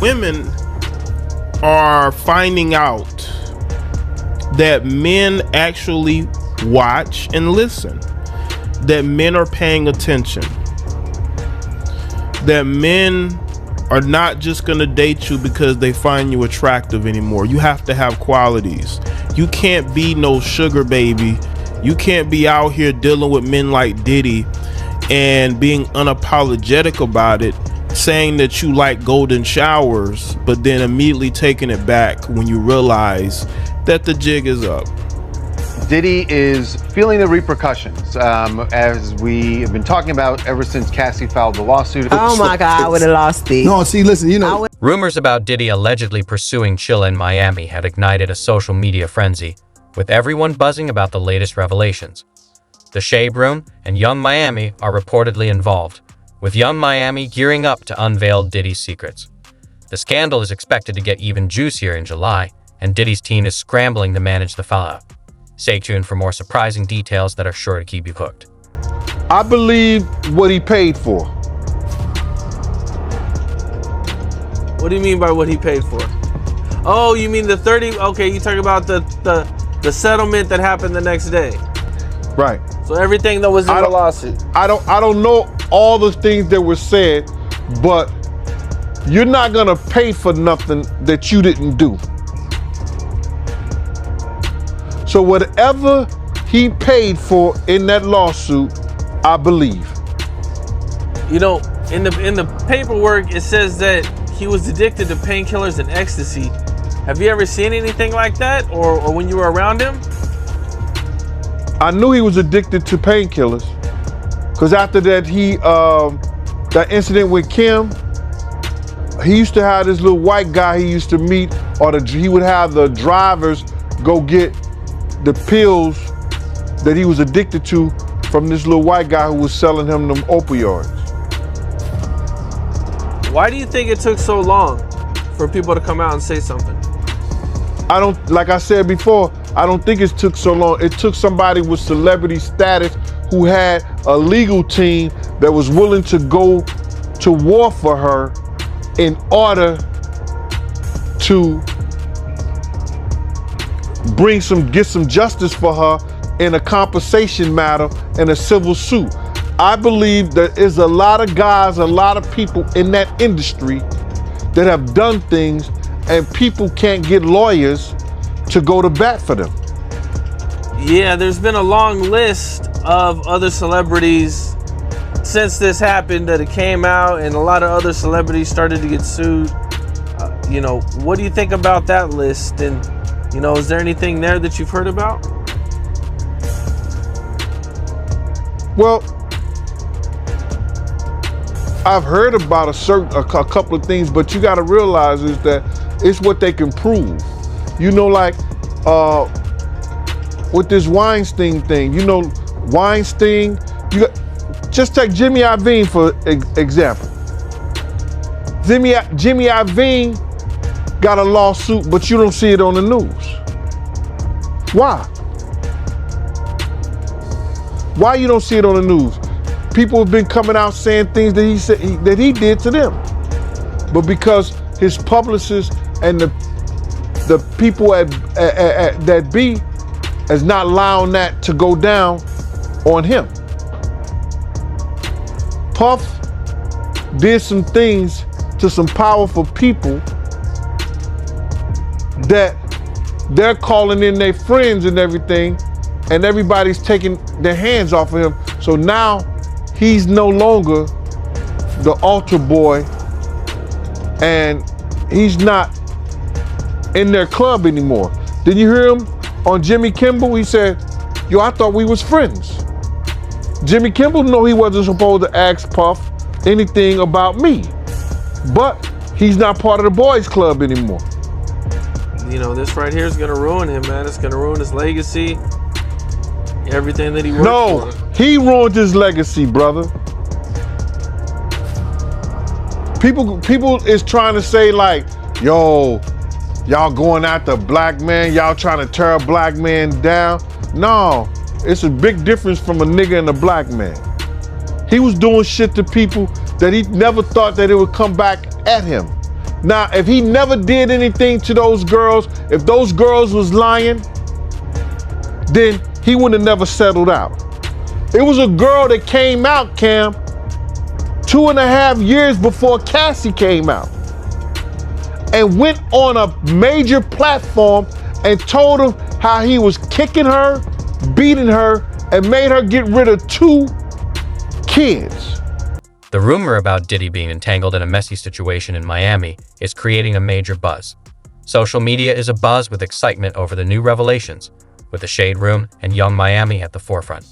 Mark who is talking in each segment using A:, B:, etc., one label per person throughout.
A: Women are finding out that men actually watch and listen, that men are paying attention, that men are not just gonna date you because they find you attractive anymore. You have to have qualities. You can't be no sugar baby. You can't be out here dealing with men like Diddy and being unapologetic about it, saying that you like golden showers, but then immediately taking it back when you realize that the jig is up.
B: Diddy is feeling the repercussions, as we have been talking about ever since Cassie filed the lawsuit.
C: Oh my God, I would have lost it.
D: No, see, listen, you know.
E: Rumors about Diddy allegedly pursuing Chilla in Miami had ignited a social media frenzy, with everyone buzzing about the latest revelations. The Shade Room and Young Miami are reportedly involved, with Young Miami gearing up to unveil Diddy's secrets. The scandal is expected to get even juicier in July, and Diddy's team is scrambling to manage the fallout. Stay tuned for more surprising details that are sure to keep you hooked.
F: I believe what he paid for.
G: What do you mean by what he paid for? Oh, you mean the 30? Okay, you talking about the settlement that happened the next day.
F: Right.
G: So everything that was in the lawsuit.
F: I don't know all the things that were said, but you're not gonna pay for nothing that you didn't do. So whatever he paid for in that lawsuit, I believe.
G: You know, in the paperwork, it says that he was addicted to painkillers and ecstasy. Have you ever seen anything like that, or when you were around him?
F: I knew he was addicted to painkillers, because after that that incident with Kim, he used to have this little white guy he used to meet, or he would have the drivers go get the pills that he was addicted to from this little white guy who was selling him them opioids.
G: Why do you think it took so long for people to come out and say something?
F: Like I said before, I don't think it took so long. It took somebody with celebrity status who had a legal team that was willing to go to war for her in order to get some justice for her in a compensation matter in a civil suit. I believe there is a lot of guys, a lot of people in that industry that have done things, and people can't get lawyers to go to bat for them.
G: Yeah, there's been a long list of other celebrities since this happened that it came out, and a lot of other celebrities started to get sued. You know, what do you think about that list? And, you know, is there anything there that you've heard about?
F: Well, I've heard about a couple of things, but you got to realize is that it's what they can prove. You know, like with this Weinstein thing, you know, Weinstein, just take Jimmy Iovine for example. Jimmy Iovine got a lawsuit, but you don't see it on the news. Why? Why you don't see it on the news? People have been coming out saying things that he said that he did to them, but because his publicists and the people at that be is not allowing that to go down on him. Puff did some things to some powerful people that they're calling in their friends and everything, and everybody's taking their hands off of him. So now he's no longer the altar boy, and he's not in their club anymore. Did you hear him on Jimmy Kimmel? He said, yo, I thought we was friends. Jimmy Kimmel knew he wasn't supposed to ask Puff anything about me, but he's not part of the boys club anymore.
G: You know, this right here is gonna ruin him, man. It's gonna ruin his legacy, everything that he worked
F: No,
G: for.
F: he ruined his legacy, brother. People is trying to say like, yo, y'all going after a black man, y'all trying to tear a black man down. No, it's a big difference from a nigga and a black man. He was doing shit to people that he never thought that it would come back at him. Now, if he never did anything to those girls, if those girls was lying, then he would have never settled out. It was a girl that came out, Cam, 2.5 years before Cassie came out, and went on a major platform and told him how he was kicking her, beating her, and made her get rid of 2 kids.
E: The rumor about Diddy being entangled in a messy situation in Miami is creating a major buzz. Social media is abuzz with excitement over the new revelations, with the Shade Room and Young Miami at the forefront.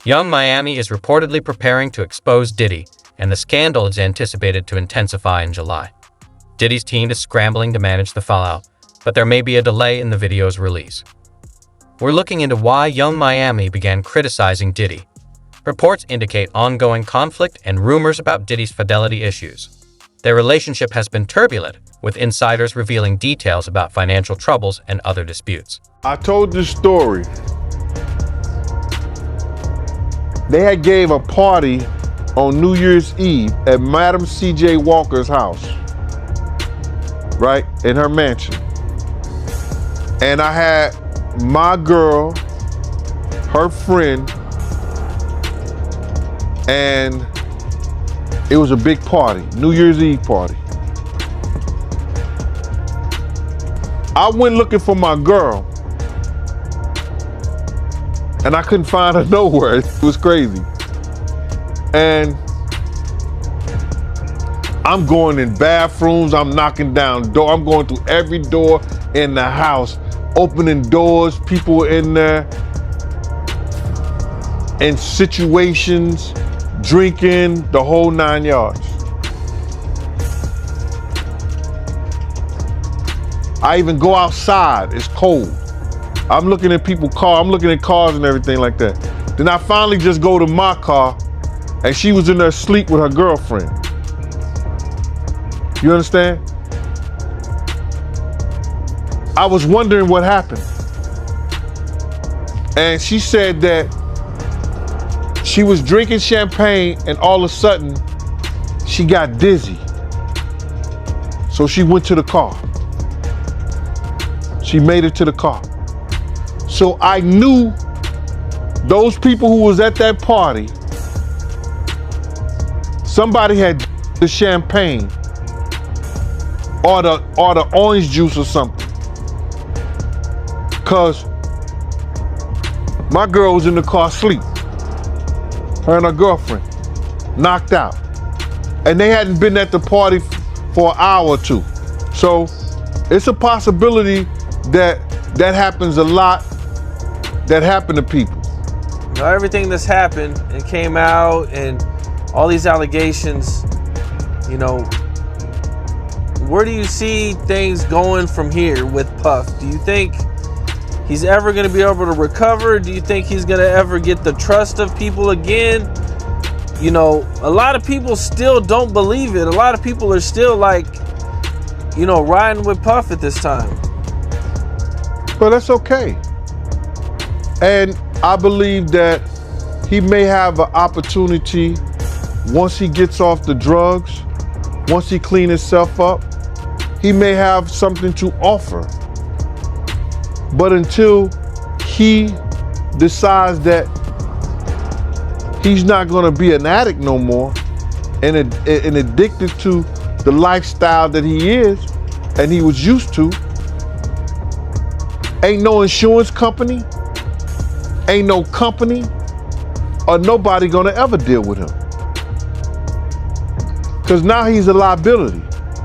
E: Young Miami is reportedly preparing to expose Diddy, and the scandal is anticipated to intensify in July. Diddy's team is scrambling to manage the fallout, but there may be a delay in the video's release. We're looking into why Young Miami began criticizing Diddy. Reports indicate ongoing conflict and rumors about Diddy's fidelity issues. Their relationship has been turbulent, with insiders revealing details about financial troubles and other disputes.
F: I told this story. They had gave a party on New Year's Eve at Madam C.J. Walker's house, right, in her mansion. And I had my girl, her friend, and it was a big party, New Year's Eve party. I went looking for my girl, and I couldn't find her nowhere. It was crazy. And I'm going in bathrooms, I'm knocking down doors, I'm going through every door in the house, opening doors, people in there, in situations, drinking, the whole 9 yards. I even go outside, it's cold. I'm looking at people's cars, I'm looking at cars and everything like that. Then I finally just go to my car, and she was in there asleep with her girlfriend. You understand? I was wondering what happened. And she said that she was drinking champagne and all of a sudden she got dizzy. So she went to the car. She made it to the car. So I knew those people who was at that party, somebody had the champagne or the orange juice or something. Cause my girl was in the car asleep. Her and her girlfriend, knocked out. And they hadn't been at the party for an hour or 2. So it's a possibility that happens a lot, that happen to people.
G: You know, everything that's happened and came out and all these allegations, you know, where do you see things going from here with Puff? Do you think he's ever going to be able to recover? Do you think he's going to ever get the trust of people again? You know, a lot of people still don't believe it. A lot of people are still like, you know, riding with Puff at this time.
F: But that's okay. And I believe that he may have an opportunity once he gets off the drugs, once he cleans himself up, he may have something to offer. But until he decides that he's not going to be an addict no more and addicted to the lifestyle that he is and he was used to, ain't no insurance company, ain't no company, or nobody going to ever deal with him. Because now he's a liability.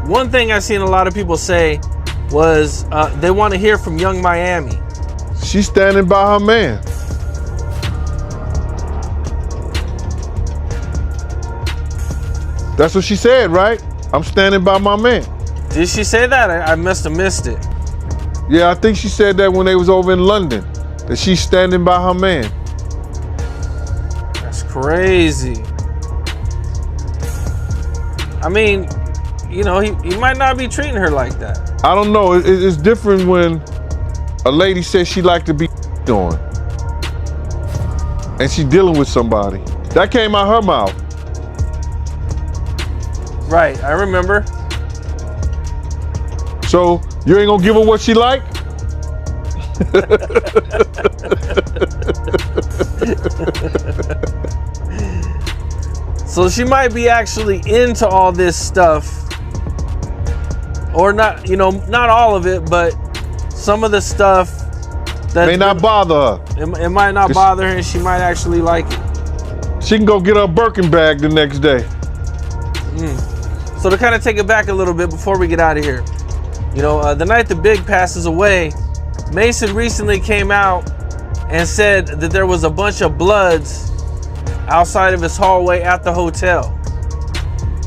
G: One thing I've seen a lot of people say was they want to hear from Young Miami.
F: She's standing by her man. That's what she said, right? I'm standing by my man.
G: Did she say that? I must have missed it.
F: Yeah, I think she said that when they was over in London, that she's standing by her man.
G: That's crazy. I mean, you know, he might not be treating her like that.
F: I don't know. It's different when a lady says she like to be on and she dealing with somebody. That came out her mouth.
G: Right, I remember.
F: So you ain't gonna give her what she like?
G: So she might be actually into all this stuff, or not, not all of it, but some of the stuff that
F: May not bother her.
G: It might not bother her, and she might actually like it.
F: She can go get her Birkin bag the next day.
G: So to kind of take it back a little bit before we get out of here, the night the Big passes away, Mason recently came out and said that there was a bunch of bloods outside of his hallway at the hotel.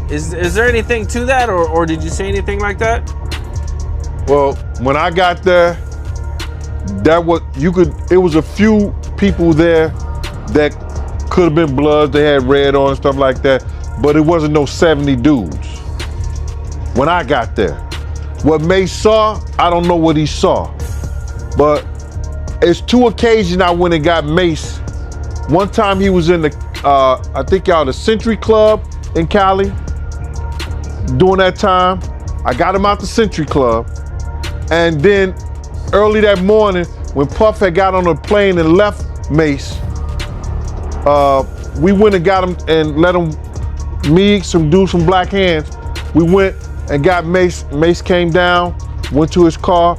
G: Is there anything to that, or did you say anything like that?
F: Well, when I got there, it was a few people there that could have been bloods. They had red on and stuff like that, but it wasn't no 70 dudes. When I got there, what Mase saw, I don't know what he saw, but it's 2 occasions I went and got Mase. One time he was in the Century Club in Cali. During that time, I got him out the Century Club. And then early that morning, when Puff had got on a plane and left Mase, we went and got him and let him meet some dudes from Black Hands. We went and got Mase. Mase came down, went to his car,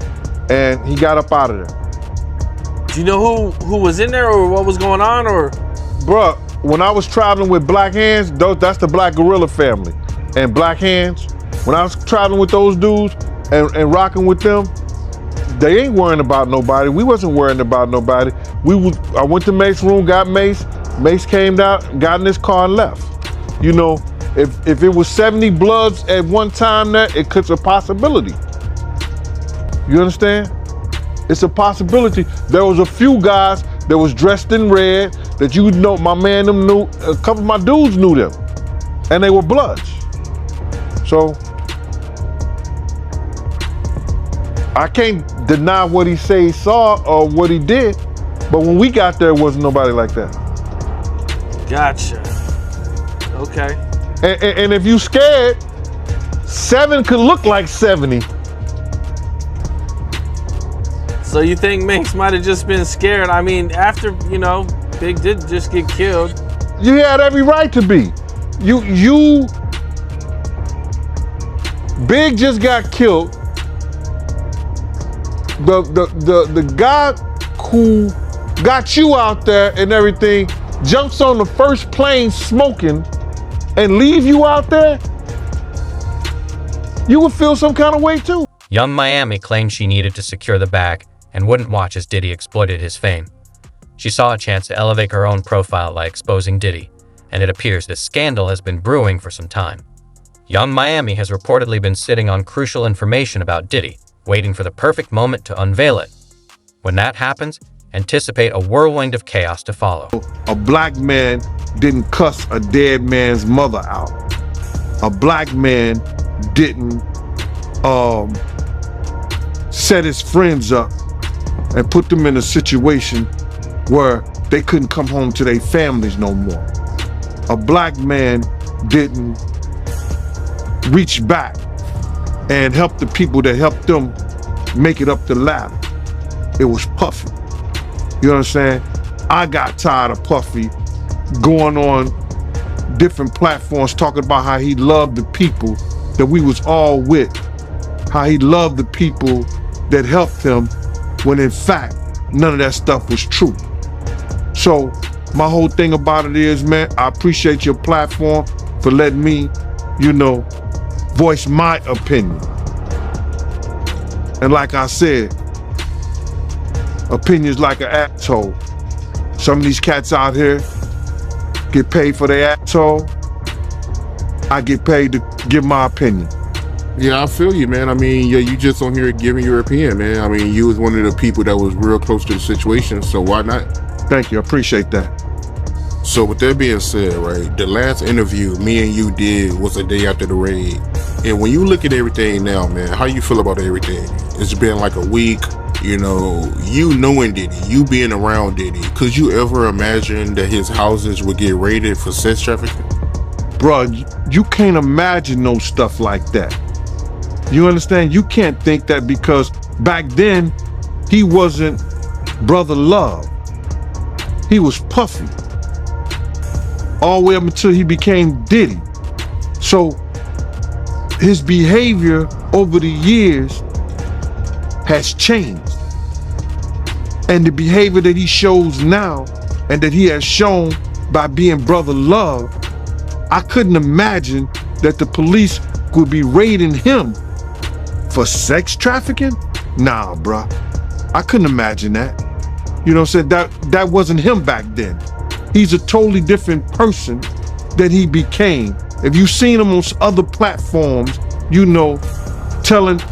F: and he got up out of there.
G: Do you know who was in there or what was going on, or?
F: Bruh, when I was traveling with Black Hands, that's the Black Gorilla family. And Black Hands, when I was traveling with those dudes and rocking with them, they ain't worrying about nobody. We wasn't worrying about nobody. I went to Mase's room, got Mase. Mase came down, got in his car and left. If it was 70 bloods at one time, it could be a possibility. You understand? It's a possibility. There was a few guys that was dressed in red that my man them knew, a couple of my dudes knew them, and they were bloods. So I can't deny what he say he saw or what he did, but when we got there, it wasn't nobody like that.
G: Gotcha. Okay.
F: And if you scared, 7 could look like 70.
G: So you think Mase might have just been scared? I mean, after, Big did just get killed.
F: You had every right to be. Big just got killed. The guy who got you out there and everything jumps on the first plane smoking and leave you out there, you would feel some kind of way too.
E: Young Miami claimed she needed to secure the bag and wouldn't watch as Diddy exploited his fame. She saw a chance to elevate her own profile by exposing Diddy, and it appears this scandal has been brewing for some time. Young Miami has reportedly been sitting on crucial information about Diddy, waiting for the perfect moment to unveil it. When that happens, anticipate a whirlwind of chaos to follow.
F: A black man didn't cuss a dead man's mother out. A black man didn't set his friends up and put them in a situation where they couldn't come home to their families no more. A black man didn't reach back and help the people that helped them make it up the ladder. It was Puffy. You know what I'm saying? I got tired of Puffy going on different platforms talking about how he loved the people that we was all with, how he loved the people that helped him, when in fact, none of that stuff was true. So my whole thing about it is, man, I appreciate your platform for letting me, voice my opinion. And like I said, opinions like an asshole. Some of these cats out here get paid for their asshole. I get paid to give my opinion.
D: Yeah, I feel you, man. I mean, yeah, you just on here giving your opinion, man. I mean, you was one of the people that was real close to the situation, so why not?
F: Thank you, I appreciate that.
D: So with that being said, right, the last interview me and you did was a day after the raid. And when you look at everything now, man, how you feel about everything? It's been like a week, you knowing Diddy, you being around Diddy. Could you ever imagine that his houses would get raided for sex trafficking?
F: Bruh, you can't imagine no stuff like that. You understand? You can't think that because back then he wasn't Brother Love. He was Puffy. All the way up until he became Diddy. So his behavior over the years has changed. And the behavior that he shows now and that he has shown by being Brother Love, I couldn't imagine that the police would be raiding him for sex trafficking? Nah, bruh. I couldn't imagine that. You know what I'm saying? That wasn't him back then. He's a totally different person that he became. If you've seen him on other platforms, you know,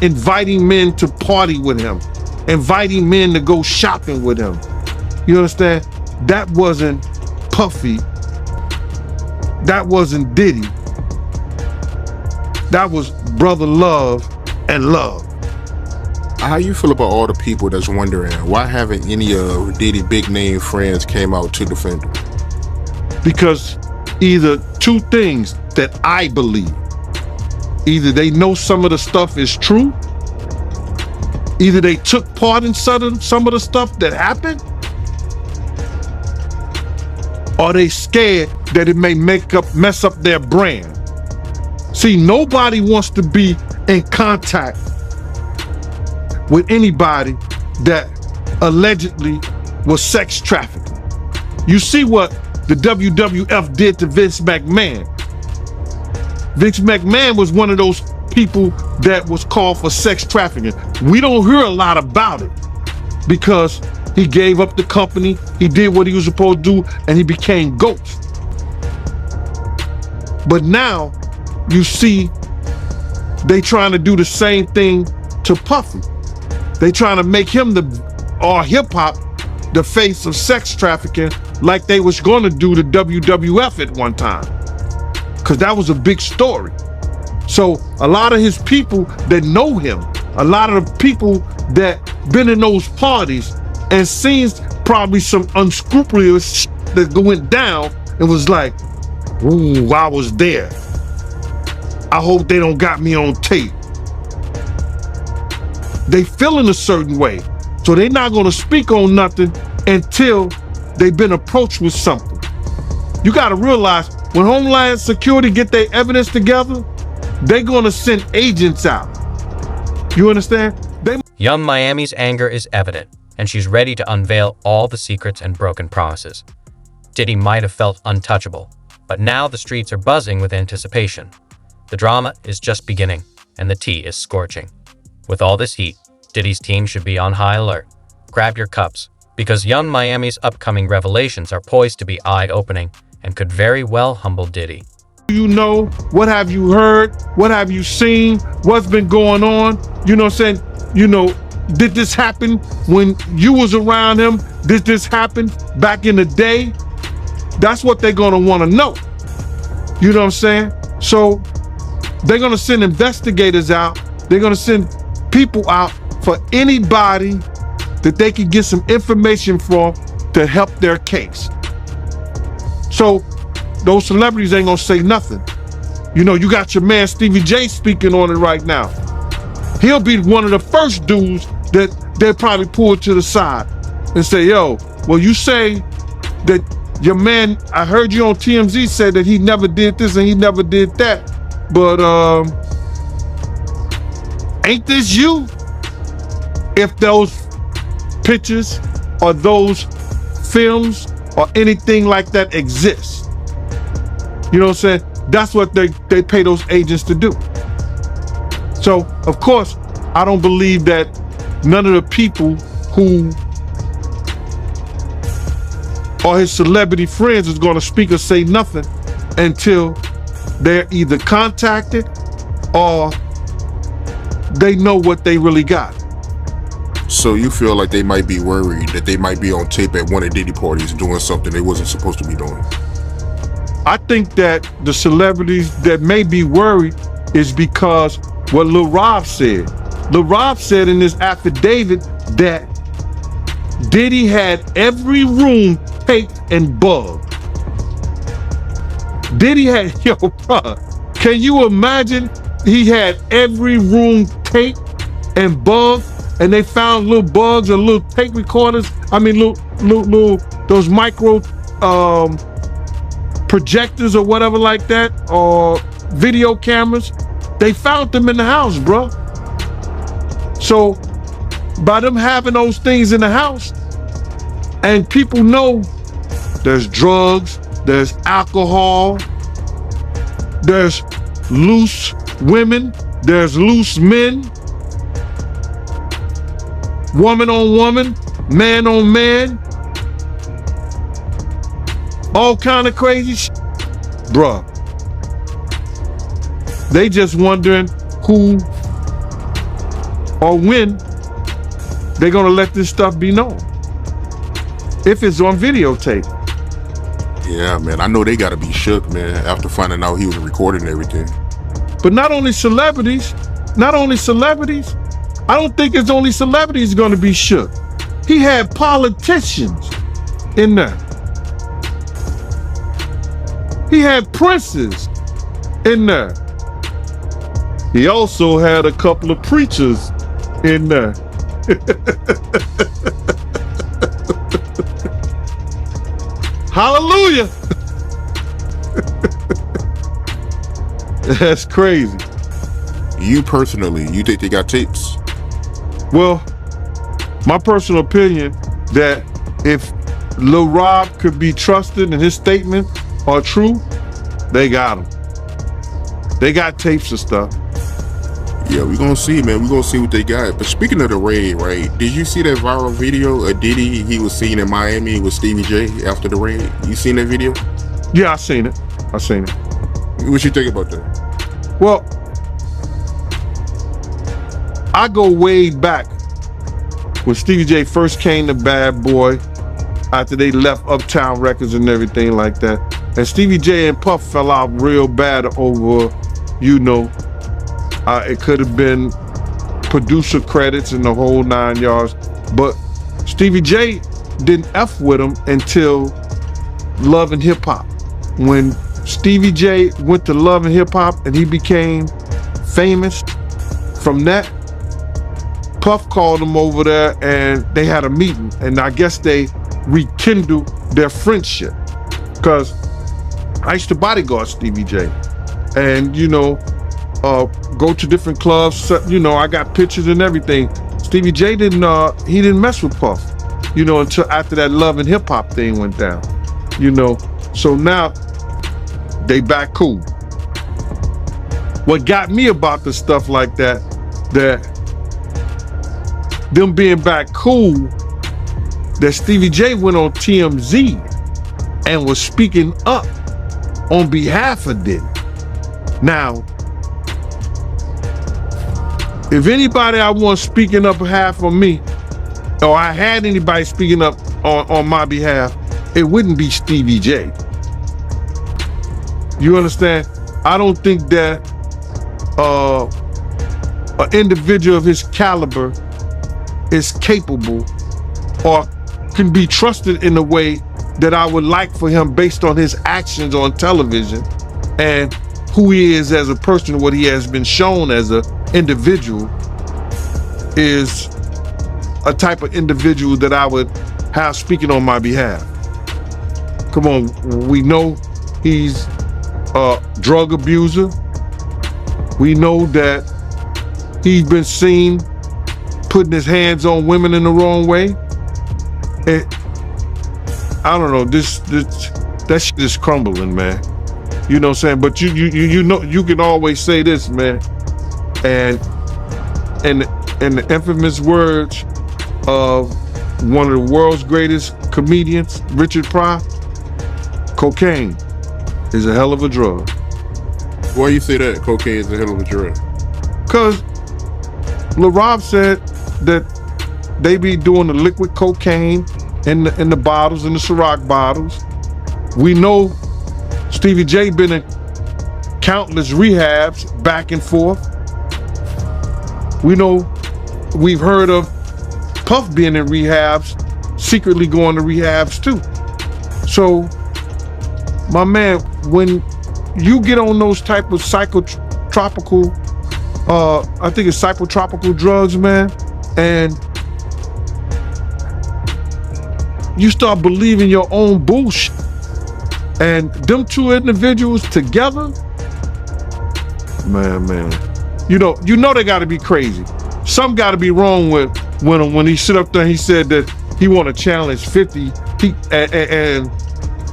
F: inviting men to party with him, inviting men to go shopping with him. You understand? That wasn't Puffy. That wasn't Diddy. That was Brother Love and Love.
D: How you feel about all the people that's wondering why haven't any of Diddy big name friends came out to defend him?
F: Because either two things that I believe. Either they know some of the stuff is true, either they took part in some of the stuff that happened, or they scared that it may mess up their brand. See, nobody wants to be in contact with anybody that allegedly was sex trafficking. You see what the WWF did to Vince McMahon. Vince McMahon was one of those people that was called for sex trafficking. We don't hear a lot about it because he gave up the company, he did what he was supposed to do, and he became Ghost. But now you see they trying to do the same thing to Puffy. They trying to make him or hip hop the face of sex trafficking like they was going to do the WWF at one time. Because that was a big story. So a lot of his people that know him, a lot of the people that been in those parties and seen probably some unscrupulous that went down and was like, ooh, I was there. I hope they don't got me on tape. They feeling a certain way. So they're not gonna speak on nothing until they've been approached with something. You gotta realize when Homeland Security get their evidence together, they're gonna send agents out. You understand?
E: Young Miami's anger is evident, and she's ready to unveil all the secrets and broken promises. Diddy might have felt untouchable, but now the streets are buzzing with anticipation. The drama is just beginning, and the tea is scorching. With all this heat, Diddy's team should be on high alert. Grab your cups, because Young Miami's upcoming revelations are poised to be eye-opening and could very well humble Diddy.
F: You know, what have you heard? What have you seen? What's been going on? You know what I'm saying? You know, did this happen when you was around him? Did this happen back in the day? That's what they're gonna wanna know. You know what I'm saying? So they're gonna send investigators out. They're gonna send people out for anybody that they can get some information from to help their case. So those celebrities ain't gonna say nothing. You know, you got your man Stevie J speaking on it right now. He'll be one of the first dudes that they'll probably pull to the side and say, yo, well, you say that your man, I heard you on TMZ say that he never did this and he never did that, but ain't this you? If those pictures or those films or anything like that exists. You know what I'm saying? That's what they pay those agents to do. So, of course, I don't believe that none of the people who are his celebrity friends is going to speak or say nothing until they're either contacted or they know what they really got.
D: So you feel like they might be worried that they might be on tape at one of Diddy parties doing something they wasn't supposed to be doing?
F: I think that the celebrities that may be worried is because what Lil Rob said. Lil Rob said in his affidavit that Diddy had every room taped and bugged. Diddy had, yo, bruh, can you imagine He had every room taped and bugged, and they found little bugs or little tape recorders. I mean, little those micro projectors or whatever like that, or video cameras. They found them in the house, bro. So by them having those things in the house, and people know there's drugs, there's alcohol, there's loose women, there's loose men, woman on woman, man on man, all kind of crazy shit. Bruh, they just wondering who or when they're gonna let this stuff be known. If it's on videotape.
D: Yeah, man. I know they gotta be shook, man, after finding out he was recording everything.
F: But not only celebrities, I don't think it's only celebrities gonna be shook. He had politicians in there. He had princes in there. He also had a couple of preachers in there. Hallelujah. That's crazy.
D: You personally, you think they got tapes?
F: Well, my personal opinion that if Lil Rob could be trusted and his statements are true, they got him. They got tapes and stuff.
D: Yeah, we're gonna see, man. We're gonna see what they got. But speaking of the raid, right? Did you see that viral video of Diddy? He was seen in Miami with Stevie J after the raid. You seen that video?
F: Yeah, I seen it.
D: What you think about that?
F: Well, I go way back when Stevie J first came to Bad Boy after they left Uptown Records and everything like that. And Stevie J and Puff fell out real bad over, it could have been producer credits and the whole 9 yards. But Stevie J didn't F with him until Love and Hip Hop. When Stevie J went to Love and Hip Hop and he became famous from that, Puff called him over there and they had a meeting. And I guess they rekindled their friendship. Because I used to bodyguard Stevie J. And, go to different clubs, I got pictures and everything. Stevie J didn't mess with Puff, until after that Love and Hip Hop thing went down, So now they back cool. What got me about the stuff like that them being back cool, that Stevie J went on TMZ and was speaking up on behalf of Diddy. Now, if anybody I want speaking up behalf of me, or I had anybody speaking up on my behalf, it wouldn't be Stevie J. You understand? I don't think that an individual of his caliber is capable or can be trusted in a way that I would like for him based on his actions on television and who he is as a person, what he has been shown as an individual, is a type of individual that I would have speaking on my behalf. Come on, we know he's a drug abuser. We know that he's been seen putting his hands on women in the wrong way. I don't know, that shit is crumbling, man. You know what I'm saying? But you can always say this, man. And the infamous words of one of the world's greatest comedians, Richard Pryor, cocaine is a hell of a drug.
D: Why you say that? Cocaine is a hell of a drug?
F: Because Lil Rob said that they be doing the liquid cocaine in the bottles, in the Ciroc bottles. We know Stevie J been in countless rehabs back and forth. We know, we've heard of Puff being in rehabs, secretly going to rehabs too. So, my man, when you get on those type of psychotropical I think it's psychotropical drugs, man. And you start believing your own bullshit. And them two individuals together, man. You know they gotta be crazy. Something gotta be wrong with when he sit up there and he said that he wanna challenge 50. And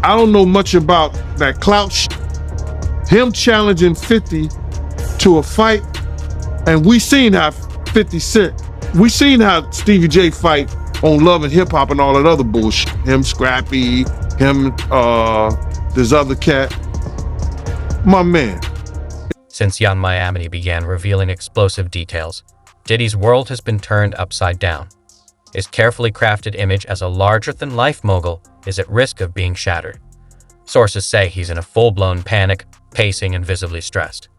F: I don't know much about that clout shit. Him challenging 50 to a fight, and we seen how 50 Cent, we seen how Stevie J fight on Love and Hip Hop and all that other bullshit. Him, Scrappy, him, this other cat. My man.
E: Since Young Miami began revealing explosive details, Diddy's world has been turned upside down. His carefully crafted image as a larger-than-life mogul is at risk of being shattered. Sources say he's in a full-blown panic, pacing and visibly stressed.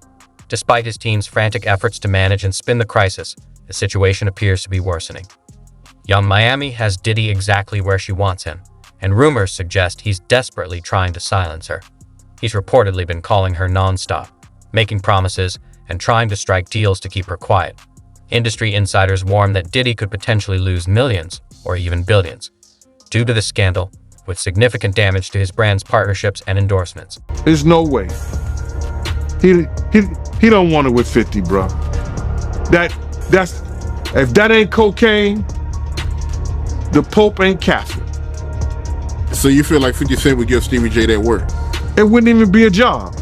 E: Despite his team's frantic efforts to manage and spin the crisis, the situation appears to be worsening. Young Miami has Diddy exactly where she wants him, and rumors suggest he's desperately trying to silence her. He's reportedly been calling her non-stop, making promises and trying to strike deals to keep her quiet. Industry insiders warn that Diddy could potentially lose millions or even billions due to the scandal, with significant damage to his brand's partnerships and endorsements.
F: There's no way. He don't want it with 50, bro. That's if that ain't cocaine, the Pope ain't Catholic.
D: So you feel like 50 Cent would give Stevie J that work?
F: It wouldn't even be a job.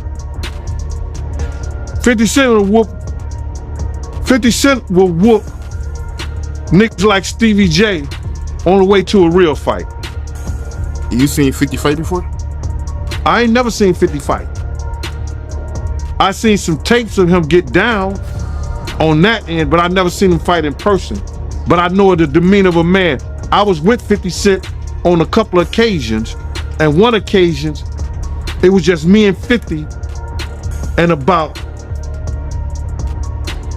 F: 50 Cent will whoop niggas like Stevie J on the way to a real fight.
D: You seen 50 fight before?
F: I ain't never seen 50 fight. I seen some tapes of him get down on that end, but I never seen him fight in person. But I know the demeanor of a man. I was with 50 Cent on a couple of occasions, and one occasion, it was just me and 50 and about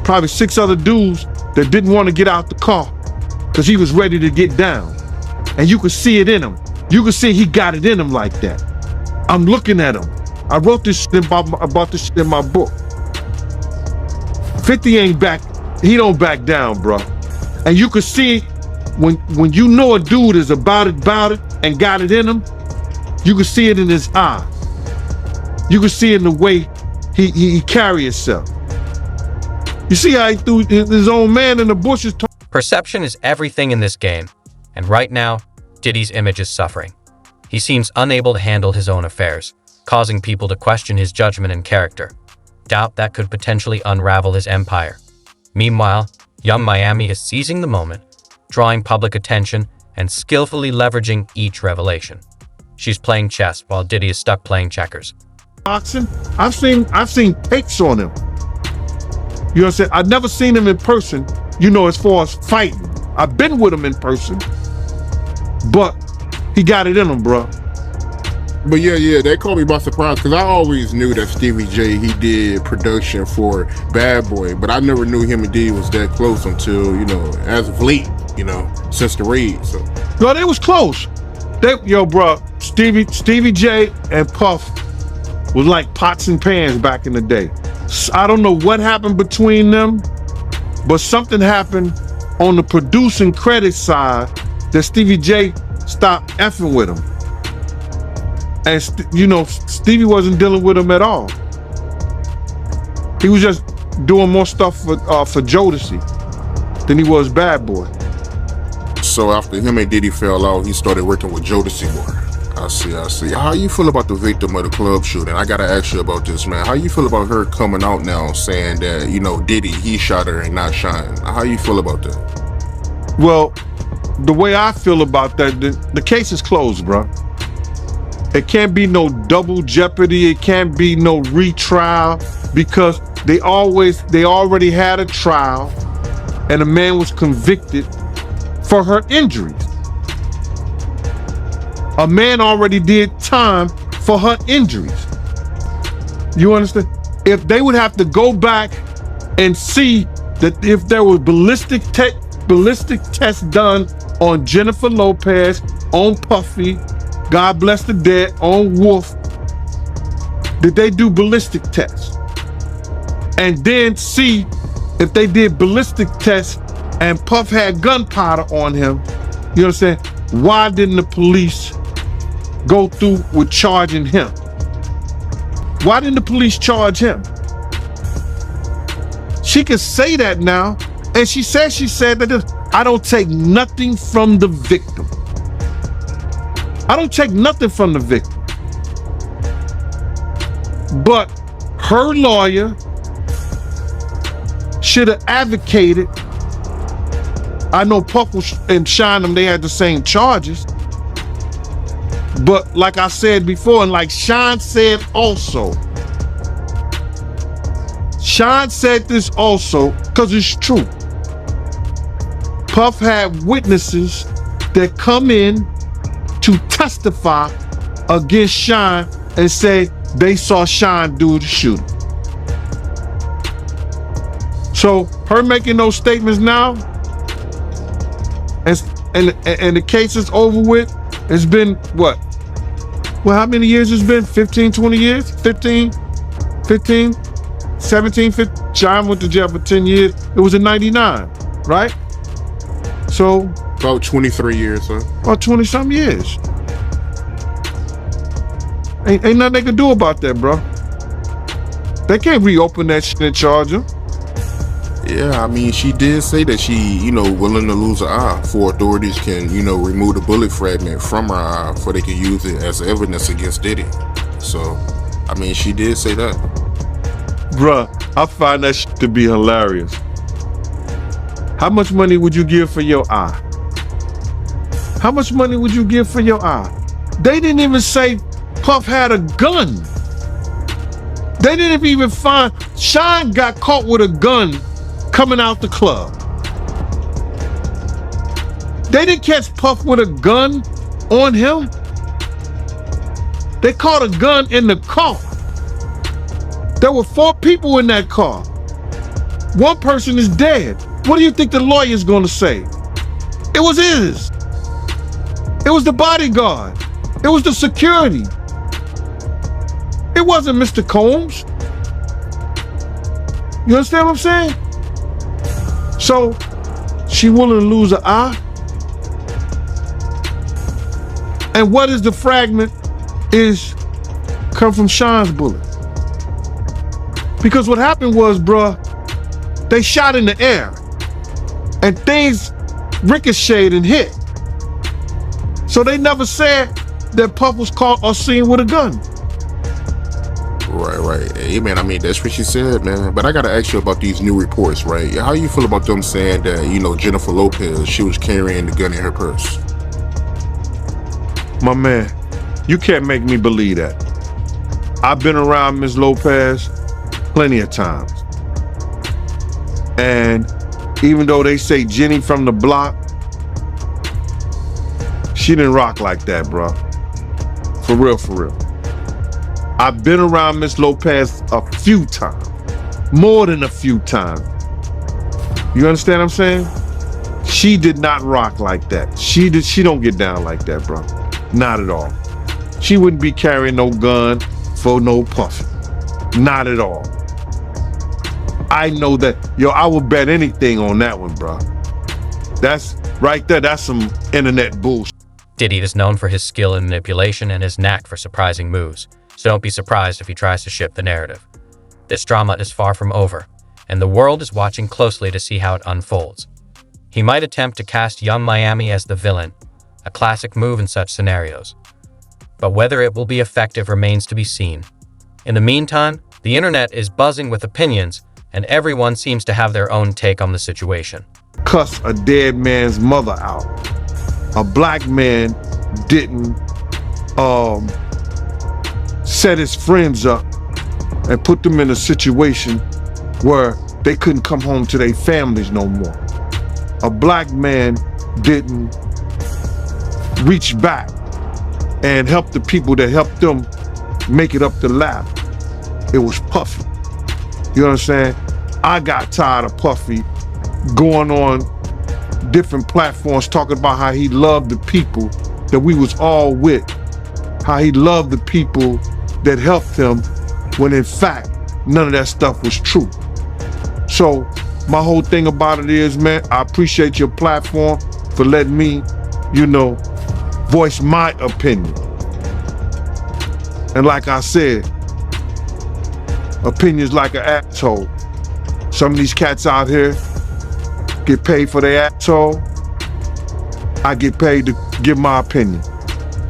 F: probably 6 other dudes that didn't want to get out the car because he was ready to get down. And you could see it in him. You could see he got it in him like that. I'm looking at him. I wrote this shit about this shit in my book. 50 ain't back, he don't back down, bro. And you could see when you know a dude is about it and got it in him, you can see it in his eye. You can see it in the way he carry himself. You see how he threw his own man in the bushes.
E: Perception is everything in this game, and right now, Diddy's image is suffering. He seems unable to handle his own affairs, causing people to question his judgment and character, doubt that could potentially unravel his empire. Meanwhile, Young Miami is seizing the moment, drawing public attention and skillfully leveraging each revelation. She's playing chess while Diddy is stuck playing checkers.
F: Boxing, I've seen takes on him. You know what I'm saying? I've never seen him in person, as far as fighting. I've been with him in person, but he got it in him, bro.
D: But yeah, that caught me by surprise because I always knew that Stevie J, he did production for Bad Boy, but I never knew him and Diddy was that close until, as of late, since the raid. So.
F: No, they was close. Bro, Stevie J and Puff was like pots and pans back in the day. I don't know what happened between them, but something happened on the producing credit side that Stevie J stopped effing with him. And Stevie wasn't dealing with him at all. He was just doing more stuff for Jodeci than he was Bad Boy.
D: So after him and Diddy fell out, he started working with Jodeci more. I see. How you feel about the victim of the club shooting? I gotta ask you about this, man. How you feel about her coming out now saying that, Diddy, he shot her and not Shine? How you feel about that?
F: Well, the way I feel about that, the case is closed, bro. It can't be no double jeopardy. It can't be no retrial because they already had a trial and a man was convicted for her injuries. A man already did time for her injuries. You understand? If they would have to go back and see that if there was ballistic tests done on Jennifer Lopez, on Puffy, God bless the dead, on Wolf, did they do ballistic tests? And then see if they did ballistic tests and Puff had gunpowder on him, you know what I'm saying? Why didn't the police go through with charging him? Why didn't the police charge him? She could say that now, and she said that I don't take nothing from the victim. I don't take nothing from the victim. But her lawyer should have advocated. I know Puff and Shyne, they had the same charges. But like I said before, and like Shyne said also, Shyne said this also, because it's true. Puff had witnesses that come in to testify against Shyne and say they saw Shyne do the shooting. So her making those statements now, and the case is over with, it's been what? Well, how many years it's been? 15, 20 years? 15, 17, 15. Shyne went to jail for 10 years. It was in 99, right? So
D: about 23 years, huh?
F: About 20 some years. Ain't nothing they can do about that, bro. They can't reopen that shit and charge him.
D: Yeah, I mean, she did say that she, willing to lose an eye for authorities can, remove the bullet fragment from her eye for they can use it as evidence against Diddy. So, I mean, she did say that.
F: Bruh, I find that shit to be hilarious. How much money would you give for your eye? How much money would you give for your eye? They didn't even say Puff had a gun. They didn't even find, Shyne got caught with a gun coming out the club. They didn't catch Puff with a gun on him. They caught a gun in the car. There were 4 people in that car. 1 person is dead. What do you think the lawyer's gonna say? It was his. It was the bodyguard. It was the security. It wasn't Mr. Combs. You understand what I'm saying? So, she willing to lose an eye? And what is the fragment is come from Shyne's bullet. Because what happened was, bruh, they shot in the air and things ricocheted and hit. So they never said that Puff was caught or seen with a gun.
D: Right. Hey, man, I mean, that's what she said, man. But I gotta ask you about these new reports, right? How you feel about them saying that, Jennifer Lopez, she was carrying the gun in her purse?
F: My man, you can't make me believe that. I've been around Ms. Lopez plenty of times. And even though they say Jenny from the block, she didn't rock like that, bro. For real. I've been around Ms. Lopez a few times, more than a few times. You understand what I'm saying? She did not rock like that. She don't get down like that, bro. Not at all. She wouldn't be carrying no gun for no Puff. Not at all. I know that. Yo, I would bet anything on that one, bro. That's right there. That's some internet bullshit.
E: Diddy is known for his skill in manipulation and his knack for surprising moves, so don't be surprised if he tries to shift the narrative. This drama is far from over, and the world is watching closely to see how it unfolds. He might attempt to cast Young Miami as the villain, a classic move in such scenarios. But whether it will be effective remains to be seen. In the meantime, the internet is buzzing with opinions, and everyone seems to have their own take on the situation.
F: Cuss a dead man's mother out. A black man didn't set his friends up and put them in a situation where they couldn't come home to their families no more. A black man didn't reach back and help the people that helped them make it up the ladder. It was Puffy. You know what I'm saying? I got tired of Puffy going on different platforms talking about how he loved the people that we was all with, how he loved the people that helped him, when in fact, none of that stuff was true. So my whole thing about it is, man, I appreciate your platform for letting me, voice my opinion. And like I said, opinions like an asshole. Some of these cats out here get paid for their asshole. I get paid to give my opinion.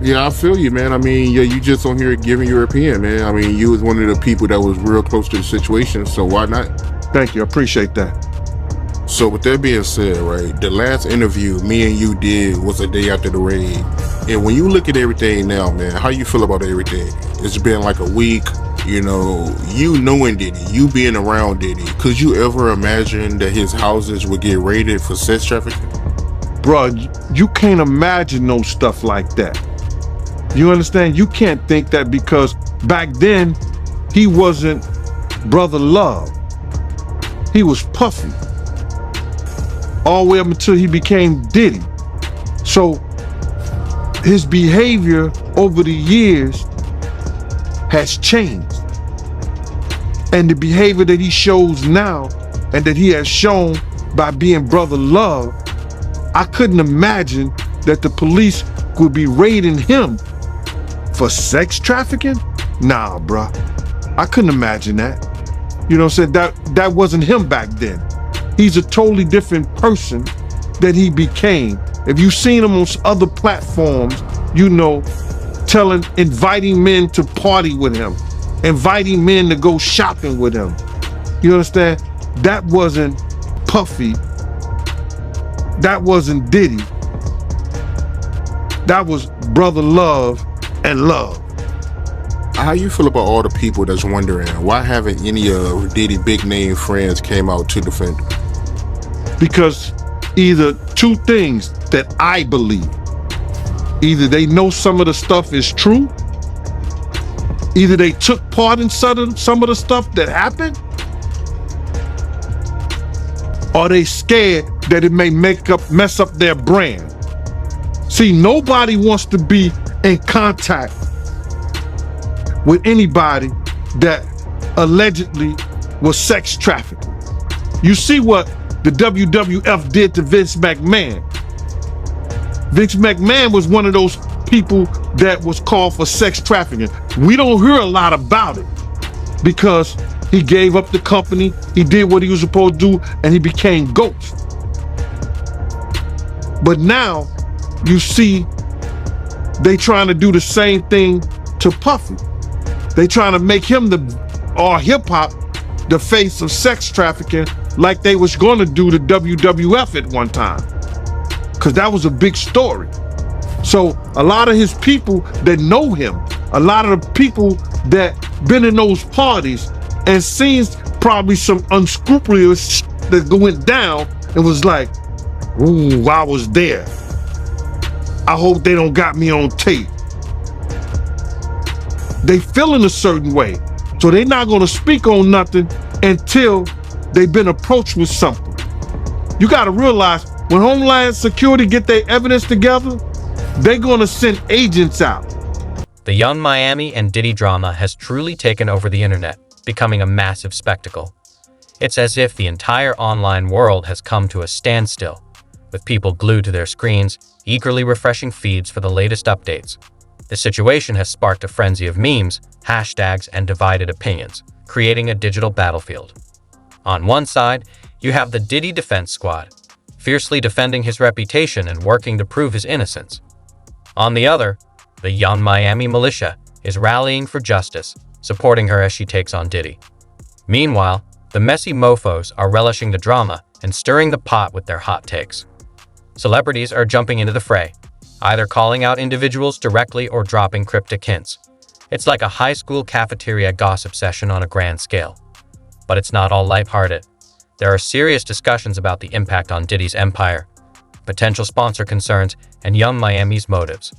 D: Yeah, I feel you, man. I mean, yeah, you just on here giving your opinion, man. I mean, you was one of the people that was real close to the situation, so why not?
F: Thank you, I appreciate that.
D: So with that being said, right, the last interview me and you did was a day after the raid. And when you look at everything now, man, how you feel about everything? It's been like a week, you knowing Diddy, you being around Diddy. Could you ever imagine that his houses would get raided for sex trafficking?
F: Bruh, you can't imagine no stuff like that. You understand? You can't think that because back then, he wasn't Brother Love. He was Puffy. All the way up until he became Diddy. So his behavior over the years has changed. And the behavior that he shows now and that he has shown by being Brother Love, I couldn't imagine that the police would be raiding him for sex trafficking? Nah, bruh. I couldn't imagine that. You know what I'm saying? That wasn't him back then. He's a totally different person that he became. If you've seen him on other platforms, inviting men to party with him, inviting men to go shopping with him. You understand? That wasn't Puffy. That wasn't Diddy. That was Brother Love and Love.
D: How you feel about all the people that's wondering why haven't any of Diddy big name friends came out to defend him?
F: Because either two things that I believe. Either they know some of the stuff is true, either they took part in some of the stuff that happened, or they scared that it may mess up their brand. See, nobody wants to be in contact with anybody that allegedly was sex trafficking. You see what the WWF did to Vince McMahon. Vince McMahon was one of those people that was called for sex trafficking. We don't hear a lot about it because he gave up the company, he did what he was supposed to do, and he became Ghost. But now you see they trying to do the same thing to Puffy. They trying to make him hip hop the face of sex trafficking like they was gonna do to WWF at one time. Cause that was a big story. So a lot of his people that know him, a lot of the people that been in those parties and seen probably some unscrupulous that went down and was like, ooh, I was there. I hope they don't got me on tape. They feeling a certain way. So they're not gonna speak on nothing until they've been approached with something. You gotta realize when Homeland Security get their evidence together, they're gonna send agents out.
E: The Young Miami and Diddy drama has truly taken over the internet, becoming a massive spectacle. It's as if the entire online world has come to a standstill, with people glued to their screens, eagerly refreshing feeds for the latest updates. The situation has sparked a frenzy of memes, hashtags, and divided opinions, creating a digital battlefield. On one side, you have the Diddy Defense Squad, fiercely defending his reputation and working to prove his innocence. On the other, the Young Miami militia is rallying for justice, supporting her as she takes on Diddy. Meanwhile, the messy mofos are relishing the drama and stirring the pot with their hot takes. Celebrities are jumping into the fray, either calling out individuals directly or dropping cryptic hints. It's like a high school cafeteria gossip session on a grand scale. But it's not all lighthearted. There are serious discussions about the impact on Diddy's empire, potential sponsor concerns, and Young Miami's motives.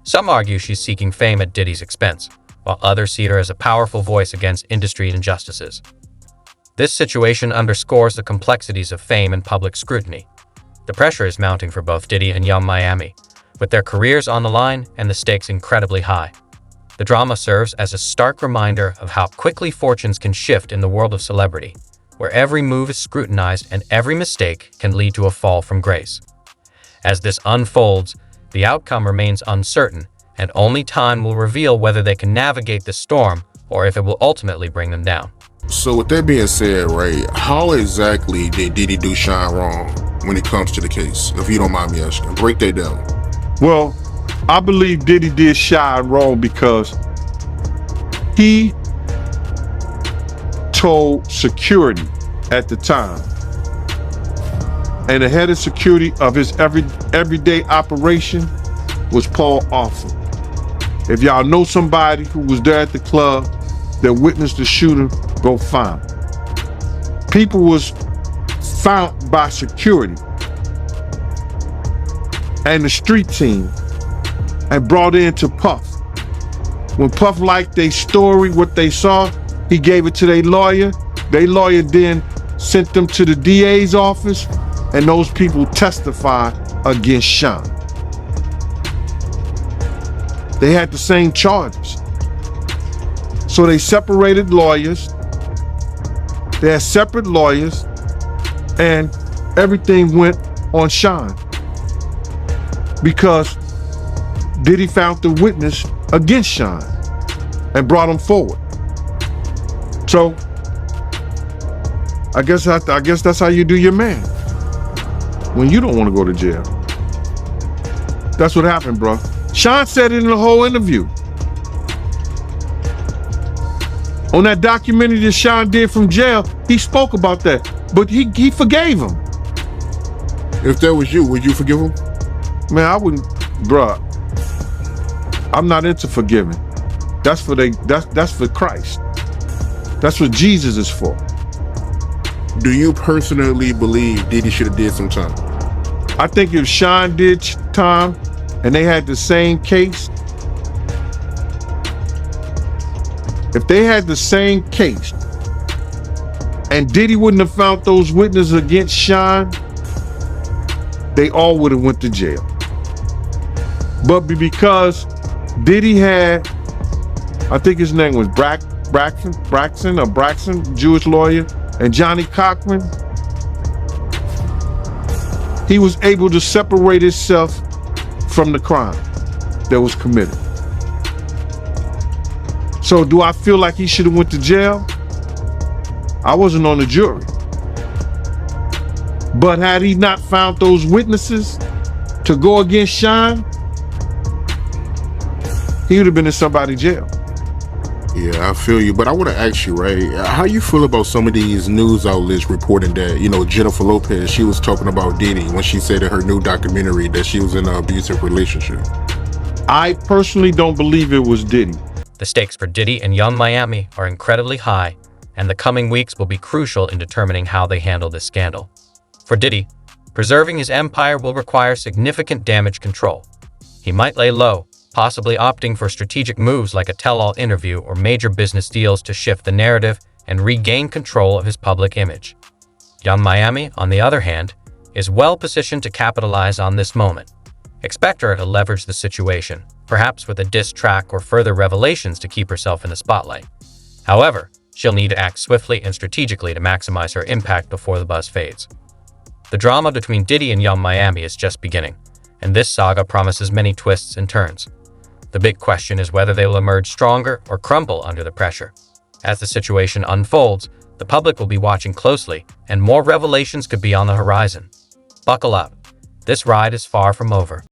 E: Some argue she's seeking fame at Diddy's expense, while others see her as a powerful voice against industry injustices. This situation underscores the complexities of fame and public scrutiny. The pressure is mounting for both Diddy and Young Miami, with their careers on the line and the stakes incredibly high. The drama serves as a stark reminder of how quickly fortunes can shift in the world of celebrity, where every move is scrutinized and every mistake can lead to a fall from grace. As this unfolds, the outcome remains uncertain, and only time will reveal whether they can navigate the storm or if it will ultimately bring them down.
D: So with that being said, right, how exactly did Diddy do Shine wrong when it comes to the case? If you don't mind me asking, break that down.
F: Well, I believe Diddy did Shine wrong because he told security at the time, and the head of security of his everyday operation was Paul Arthur. If y'all know somebody who was there at the club that witnessed the shooting, go find them. People was found by security and the street team and brought in to Puff. When Puff liked their story, what they saw, he gave it to their lawyer. Their lawyer then sent them to the DA's office, and those people testified against Sean. They had the same charges. So they separated lawyers. They had separate lawyers, and everything went on Sean because Diddy found the witness against Sean and brought him forward. So I guess that's how you do your man when you don't want to go to jail. That's what happened, bro. Sean said it in the whole interview. On that documentary that Sean did from jail, he spoke about that, but he forgave him.
D: If that was you, would you forgive him?
F: Man, I wouldn't, bruh. I'm not into forgiving. That's for Christ. That's what Jesus is for.
D: Do you personally believe Diddy should have did some time?
F: I think if Sean did time and they had the same case, if they had the same case and Diddy wouldn't have found those witnesses against Sean, they all would have went to jail. But because Diddy had, I think his name was Braxton, Jewish lawyer, and Johnny Cochran, he was able to separate himself from the crime that was committed. So do I feel like he should have went to jail? I wasn't on the jury. But had he not found those witnesses to go against Sean, he would have been in somebody's jail.
D: Yeah, I feel you. But I want to ask you, right, how you feel about some of these news outlets reporting that, Jennifer Lopez, she was talking about Diddy when she said in her new documentary that she was in an abusive relationship?
F: I personally don't believe it was Diddy.
E: The stakes for Diddy and Young Miami are incredibly high, and the coming weeks will be crucial in determining how they handle this scandal. For Diddy, preserving his empire will require significant damage control. He might lay low, possibly opting for strategic moves like a tell-all interview or major business deals to shift the narrative and regain control of his public image. Young Miami, on the other hand, is well positioned to capitalize on this moment. Expect her to leverage the situation, perhaps with a diss track or further revelations to keep herself in the spotlight. However, she'll need to act swiftly and strategically to maximize her impact before the buzz fades. The drama between Diddy and Young Miami is just beginning, and this saga promises many twists and turns. The big question is whether they will emerge stronger or crumble under the pressure. As the situation unfolds, the public will be watching closely, and more revelations could be on the horizon. Buckle up. This ride is far from over.